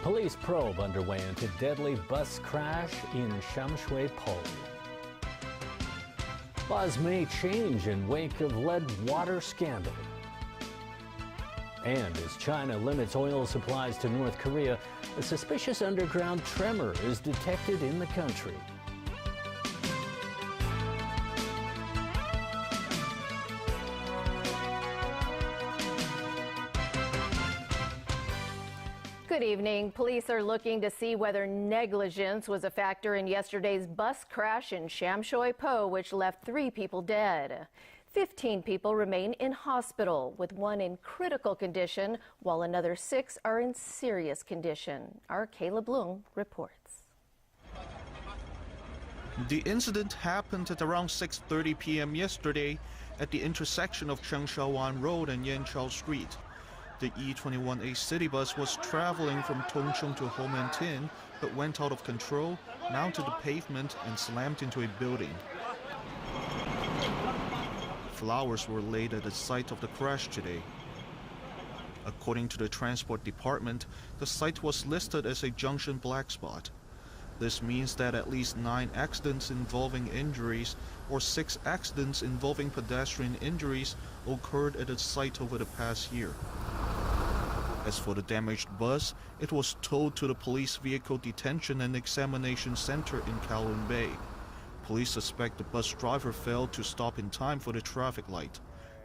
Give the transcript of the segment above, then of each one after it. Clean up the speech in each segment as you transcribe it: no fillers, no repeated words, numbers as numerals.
Police probe underway into deadly bus crash in Shamshui-po. Laws may change in wake of lead water scandal. And as China limits oil supplies to North Korea, a suspicious underground tremor is detected in the country. Good evening. Police are looking to see whether negligence was a factor in yesterday's bus crash in Shamshui-po, which left 3 people dead. 15 people remain in hospital, with 1 in critical condition, while another 6 are in serious condition. Our Kayla Bloom reports. The incident happened at around 6:30 p.m. yesterday at the intersection of Chengshaowan Road and Yanchao Street. The E21A city bus was traveling from Tongcheng to Homentin, but went out of control, mounted the pavement, and slammed into a building. Flowers were laid at the site of the crash today. According to the Transport Department, the site was listed as a junction black spot. This means that at least 9 accidents involving injuries or 6 accidents involving pedestrian injuries occurred at the site over the past year. As for the damaged bus, it was towed to the Police Vehicle Detention and Examination Center in Kowloon Bay. Police suspect the bus driver failed to stop in time for the traffic light.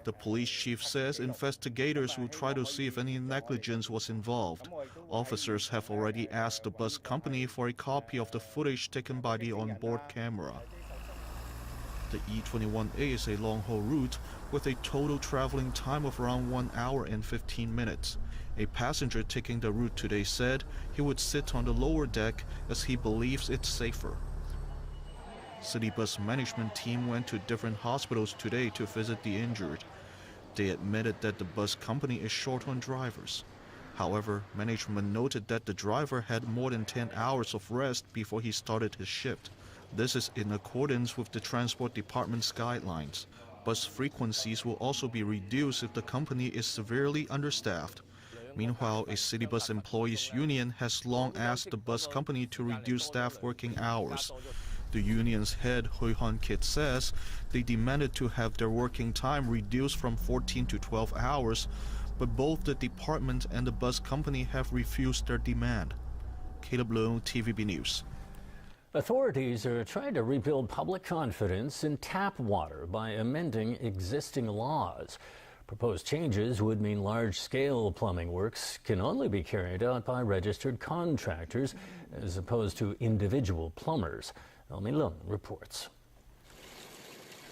The police chief says investigators will try to see if any negligence was involved. Officers have already asked the bus company for a copy of the footage taken by the onboard camera. The E21A is a long-haul route with a total traveling time of around 1 hour and 15 minutes. A passenger taking the route today said he would sit on the lower deck as he believes it's safer. City bus management team went to different hospitals today to visit the injured. They admitted that the bus company is short on drivers. However, management noted that the driver had more than 10 hours of rest before he started his shift. This is in accordance with the Transport Department's guidelines. Bus frequencies will also be reduced if the company is severely understaffed. Meanwhile, a city bus employees union has long asked the bus company to reduce staff working hours. The union's head, Hui Han Kit, says they demanded to have their working time reduced from 14 to 12 hours, but both the department and the bus company have refused their demand. Caleb Bloom, TVB News. Authorities are trying to rebuild public confidence in tap water by amending existing laws. Proposed changes would mean large-scale plumbing works can only be carried out by registered contractors as opposed to individual plumbers. Elmi Lung reports.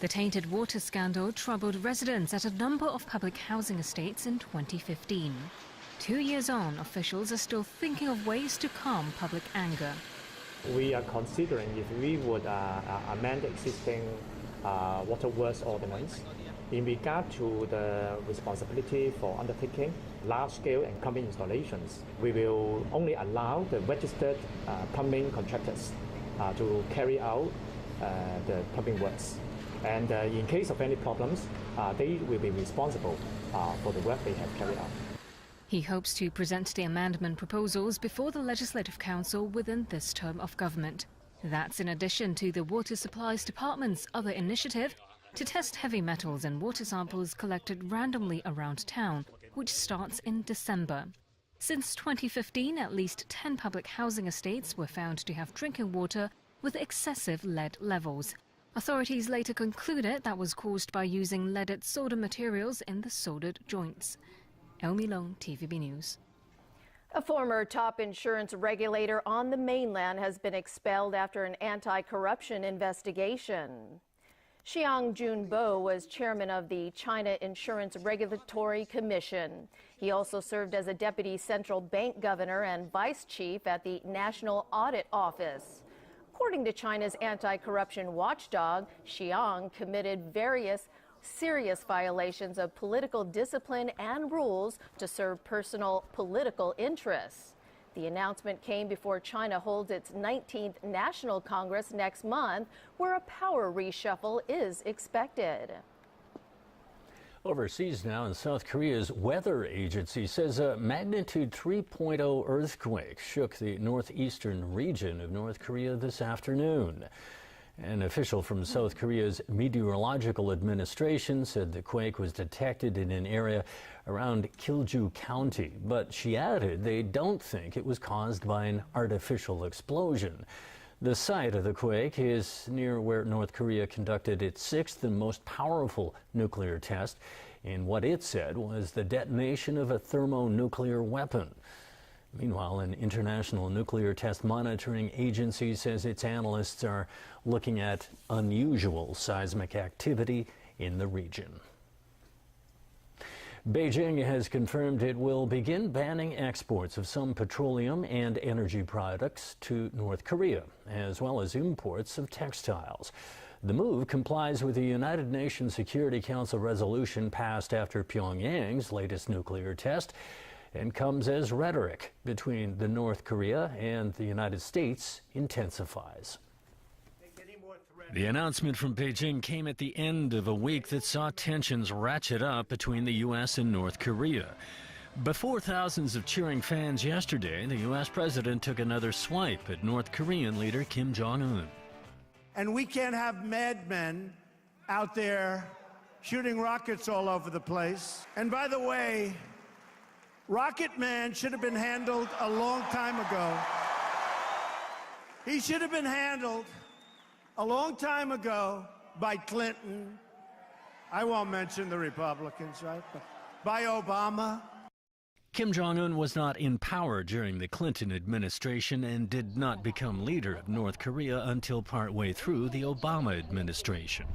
The tainted water scandal troubled residents at a number of public housing estates in 2015. 2 years on, officials are still thinking of ways to calm public anger. We are considering if we would amend existing waterworks ordinance in regard to the responsibility for undertaking large-scale and plumbing installations. We will only allow the registered plumbing contractors to carry out the plumbing works. And in case of any problems, they will be responsible for the work they have carried out. He hopes to present the amendment proposals before the Legislative Council within this term of government. That's in addition to the Water Supplies Department's other initiative to test heavy metals and water samples collected randomly around town, which starts in December. Since 2015, at least 10 public housing estates were found to have drinking water with excessive lead levels. Authorities later concluded that was caused by using leaded solder materials in the soldered joints. Elmi Long, TVB News. A former top insurance regulator on the mainland has been expelled after an anti-corruption investigation. Xiang Junbo was chairman of the China Insurance Regulatory Commission. He also served as a deputy central bank governor and vice chief at the National Audit Office. According to China's anti-corruption watchdog, Xiang committed various serious violations of political discipline and rules to serve personal political interests. The announcement came before China holds its 19th National Congress next month, where a power reshuffle is expected. Overseas now, in South Korea's weather agency says a magnitude 3.0 earthquake shook the northeastern region of North Korea this afternoon. An official from South Korea's meteorological administration said the quake was detected in an area around Kilju County, but she added they don't think it was caused by an artificial explosion. The site of the quake is near where North Korea conducted its sixth and most powerful nuclear test in what it said was the detonation of a thermonuclear weapon. Meanwhile, an international nuclear test monitoring agency says its analysts are looking at unusual seismic activity in the region. Beijing has confirmed it will begin banning exports of some petroleum and energy products to North Korea, as well as imports of textiles. The move complies with the United Nations Security Council resolution passed after Pyongyang's latest nuclear test and comes as rhetoric between the North Korea and the United States intensifies. The announcement from Beijing came at the end of a week that saw tensions ratchet up between the U.S. and North Korea. Before thousands of cheering fans yesterday, the U.S. president took another swipe at North Korean leader Kim Jong-un. And we can't have madmen out there shooting rockets all over the place. And by the way, Rocket Man should have been handled a long time ago. He should have been handled a long time ago by Clinton. I won't mention the Republicans, right? But by Obama. Kim Jong-un was not in power during the Clinton administration and did not become leader of North Korea until partway through the Obama administration.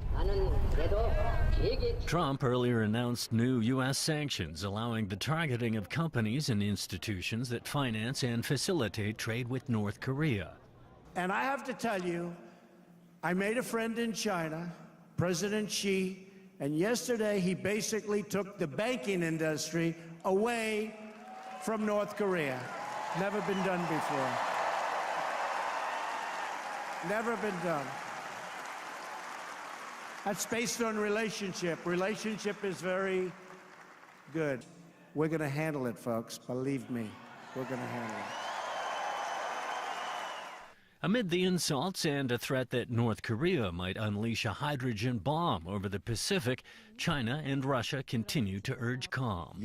Trump earlier announced new U.S. sanctions allowing the targeting of companies and institutions that finance and facilitate trade with North Korea. And I have to tell you, I made a friend in China, President Xi, and yesterday he basically took the banking industry away from North Korea. Never been done before. Never been done. That's based on relationship. Relationship is very good. We're going to handle it, folks. Believe me, we're going to handle it. Amid the insults and a threat that North Korea might unleash a hydrogen bomb over the Pacific, China and Russia continue to urge calm.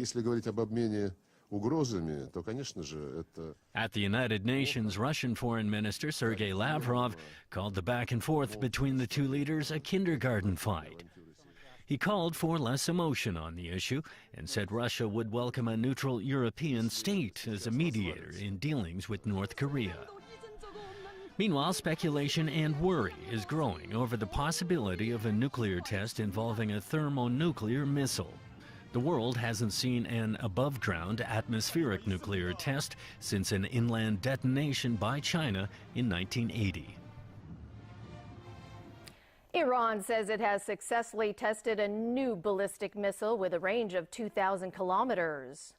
At the United Nations, Russian Foreign Minister Sergei Lavrov called the back and forth between the two leaders a kindergarten fight. He called for less emotion on the issue and said Russia would welcome a neutral European state as a mediator in dealings with North Korea. Meanwhile, speculation and worry is growing over the possibility of a nuclear test involving a thermonuclear missile. The world hasn't seen an above-ground atmospheric nuclear test since an inland detonation by China in 1980. Iran says it has successfully tested a new ballistic missile with a range of 2,000 kilometers.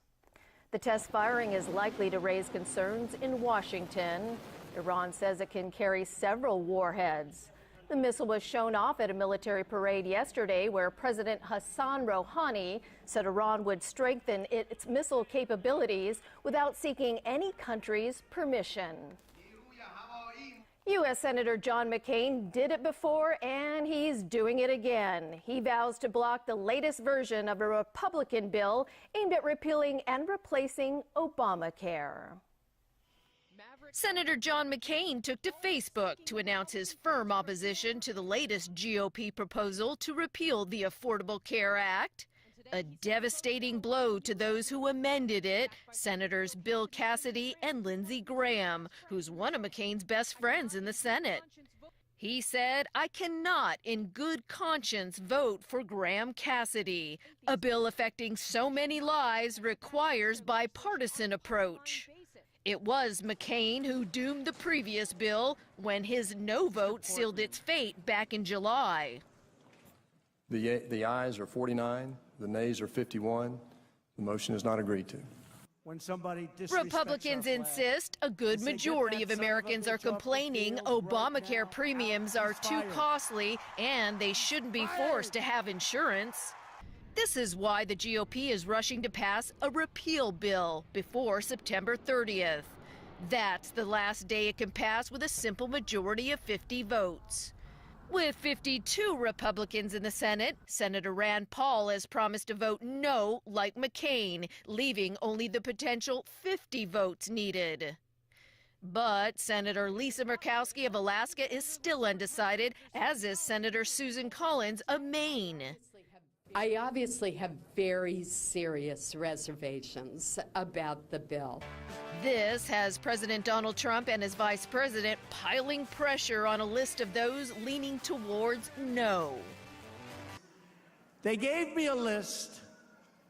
The test firing is likely to raise concerns in Washington. Iran says it can carry several warheads. The missile was shown off at a military parade yesterday where President Hassan Rouhani said Iran would strengthen its missile capabilities without seeking any country's permission. U.S. Senator John McCain did it before, and he's doing it again. He vows to block the latest version of a Republican bill aimed at repealing and replacing Obamacare. Senator John McCain took to Facebook to announce his firm opposition to the latest GOP proposal to repeal the Affordable Care Act. A devastating blow to those who amended it, Senators Bill Cassidy and Lindsey Graham, who's one of McCain's best friends in the Senate. He said, "I cannot in good conscience vote for Graham Cassidy. A bill affecting so many lives requires bipartisan approach." It was McCain who doomed the previous bill when his no vote sealed its fate back in July. The ayes are 49, the nays are 51. The motion is not agreed to. When somebody Republicans insist a good majority of Americans are complaining Obamacare premiums are too costly and they shouldn't be forced to have insurance. This is why the GOP is rushing to pass a repeal bill before September 30th. That's the last day it can pass with a simple majority of 50 votes. With 52 Republicans in the Senate, Senator Rand Paul has promised to vote no like McCain, leaving only the potential 50 votes needed. But Senator Lisa Murkowski of Alaska is still undecided, as is Senator Susan Collins of Maine. I obviously have very serious reservations about the bill. This has President Donald Trump and his vice president piling pressure on a list of those leaning towards no. They gave me a list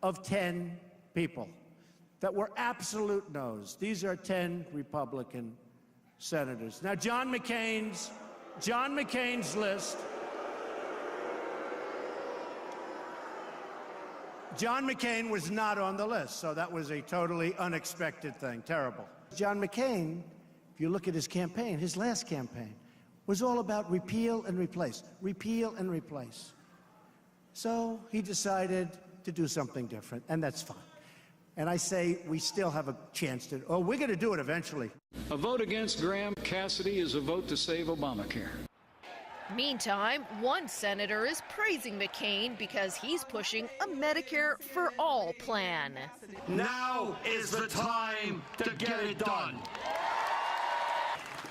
of 10 people that were absolute no's. These are 10 Republican senators. Now, John McCain's list. John McCain was not on the list, so that was a totally unexpected thing. Terrible. John McCain, if you look at his campaign, his last campaign, was all about repeal and replace, repeal and replace. So he decided to do something different, and that's fine. And I say we still have a chance to, we're going to do it eventually. A vote against Graham Cassidy is a vote to save Obamacare. Meantime, one senator is praising McCain because he's pushing a Medicare for All plan. Now is the time to get it done.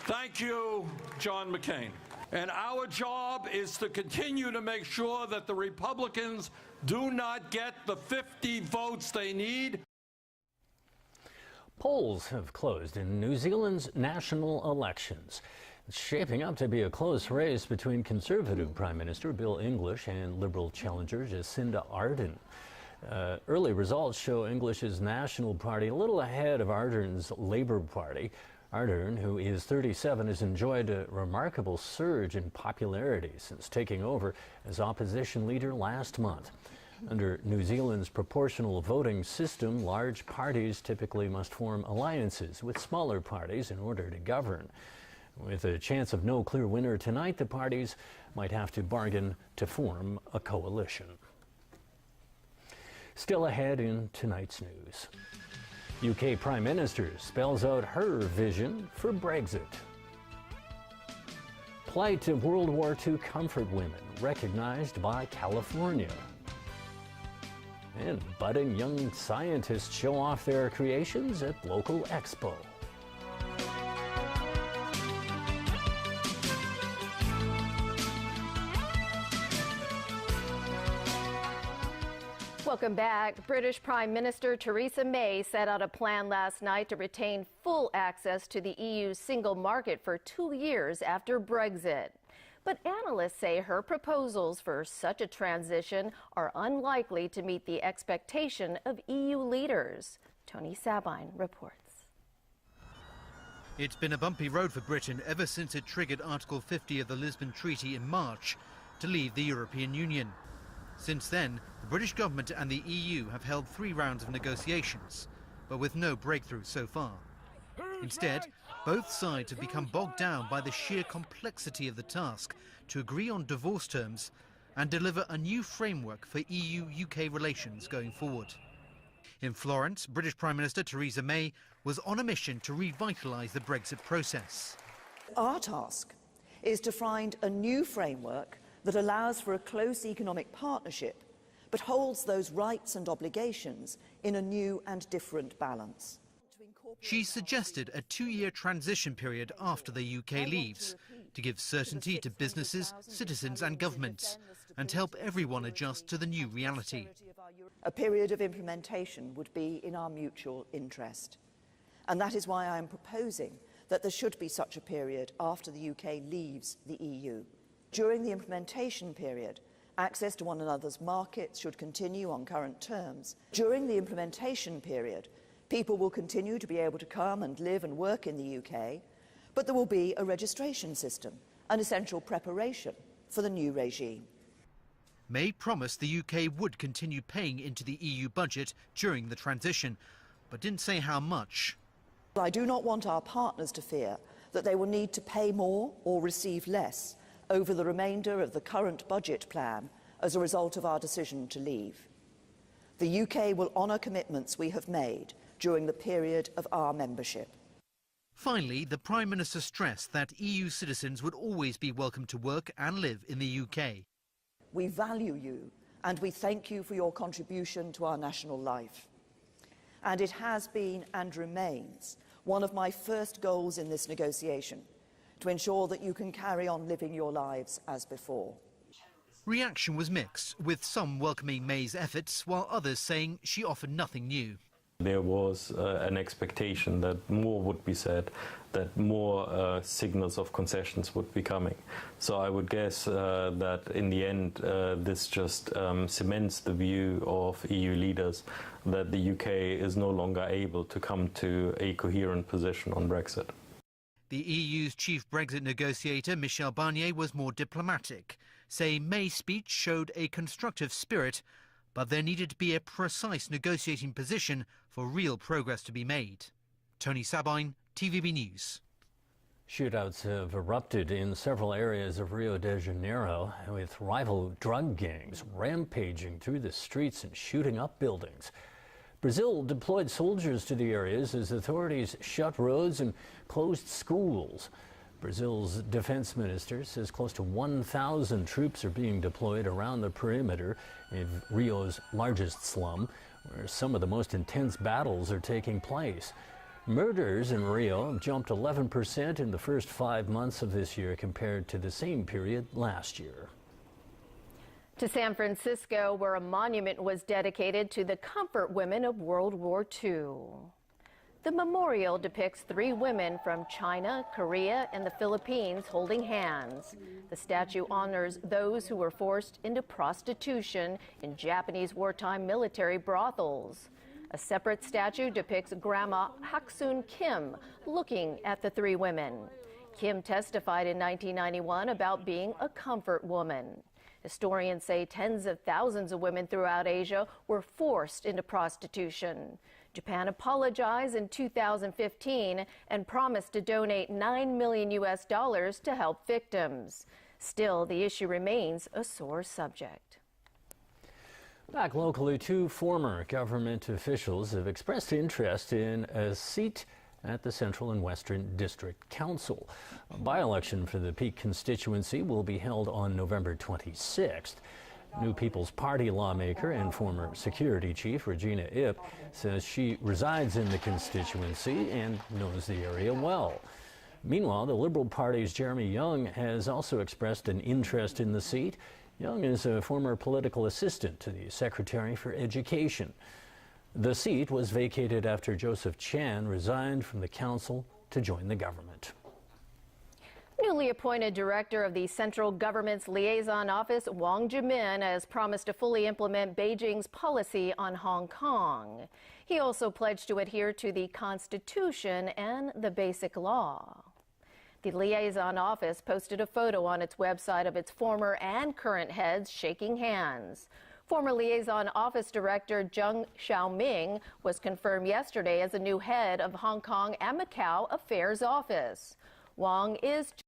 Thank you, John McCain. And our job is to continue to make sure that the Republicans do not get the 50 votes they need. Polls have closed in New Zealand's national elections. It's shaping up to be a close race between Conservative Prime Minister Bill English and Liberal challenger Jacinda Ardern. Early results show English's National Party a little ahead of Ardern's Labour Party. Ardern, who is 37, has enjoyed a remarkable surge in popularity since taking over as opposition leader last month. Under New Zealand's proportional voting system, large parties typically must form alliances with smaller parties in order to govern. With a chance of no clear winner tonight, the parties might have to bargain to form a coalition. Still ahead in tonight's news. UK Prime Minister spells out her vision for Brexit. Plight of World War II comfort women recognized by California. And budding young scientists show off their creations at local expo. Welcome back. British Prime Minister Theresa May set out a plan last night to retain full access to the EU's single market for 2 years after Brexit. But analysts say her proposals for such a transition are unlikely to meet the expectation of EU leaders. Tony Sabine reports. It's been a bumpy road for Britain ever since it triggered Article 50 of the Lisbon Treaty in March to leave the European Union. Since then, the British government and the EU have held 3 rounds of negotiations, but with no breakthrough so far. Instead, both sides have become bogged down by the sheer complexity of the task to agree on divorce terms and deliver a new framework for EU-UK relations going forward. In Florence, British Prime Minister Theresa May was on a mission to revitalise the Brexit process. Our task is to find a new framework that allows for a close economic partnership, but holds those rights and obligations in a new and different balance. She suggested a 2-year transition period after the UK leaves, to give certainty to businesses, citizens and governments, and help everyone adjust to the new reality. A period of implementation would be in our mutual interest. And that is why I am proposing that there should be such a period after the UK leaves the EU. During the implementation period, access to one another's markets should continue on current terms. During the implementation period, people will continue to be able to come and live and work in the UK, but there will be a registration system, an essential preparation for the new regime. May promised the UK would continue paying into the EU budget during the transition, but didn't say how much. I do not want our partners to fear that they will need to pay more or receive less over the remainder of the current budget plan as a result of our decision to leave. The UK will honour commitments we have made during the period of our membership. Finally, the Prime Minister stressed that EU citizens would always be welcome to work and live in the UK. We value you and we thank you for your contribution to our national life. And it has been and remains one of my first goals in this negotiation, to ensure that you can carry on living your lives as before. Reaction was mixed, with some welcoming May's efforts, while others saying she offered nothing new. There was an expectation that more would be said, that more signals of concessions would be coming. So I would guess that in the end this just cements the view of EU leaders that the UK is no longer able to come to a coherent position on Brexit. The EU's chief Brexit negotiator, Michel Barnier, was more diplomatic, saying May's speech showed a constructive spirit, but there needed to be a precise negotiating position for real progress to be made. Tony Sabine, TVB News. Shootouts have erupted in several areas of Rio de Janeiro, with rival drug gangs rampaging through the streets and shooting up buildings. Brazil deployed soldiers to the areas as authorities shut roads and closed schools. Brazil's defense minister says close to 1,000 troops are being deployed around the perimeter in Rio's largest slum, where some of the most intense battles are taking place. Murders in Rio have jumped 11% in the first 5 months of this year compared to the same period last year. To San Francisco, where a monument was dedicated to the comfort women of World War II. The memorial depicts 3 women from China, Korea, and the Philippines holding hands. The statue honors those who were forced into prostitution in Japanese wartime military brothels. A separate statue depicts Grandma Haksun Kim looking at the 3 women. Kim testified in 1991 about being a comfort woman. Historians say tens of thousands of women throughout Asia were forced into prostitution. Japan apologized in 2015 and promised to donate $9 million to help victims. Still, the issue remains a sore subject. Back locally, 2 former government officials have expressed interest in a seat at the Central and Western District Council. A by-election for the Peak constituency will be held on November 26th. New People's Party lawmaker and former security chief Regina Ip says she resides in the constituency and knows the area well. Meanwhile, the Liberal Party's Jeremy Young has also expressed an interest in the seat. Young is a former political assistant to the Secretary for Education. The seat was vacated after Joseph Chan resigned from the council to join the government. Newly appointed director of the central government's liaison office, Wang Jimin, has promised to fully implement Beijing's policy on Hong Kong. He also pledged to adhere to the Constitution and the Basic Law. The liaison office posted a photo on its website of its former and current heads shaking hands. Former liaison office director Zheng Xiaoming was confirmed yesterday as the new head of Hong Kong and Macau Affairs Office. Wang is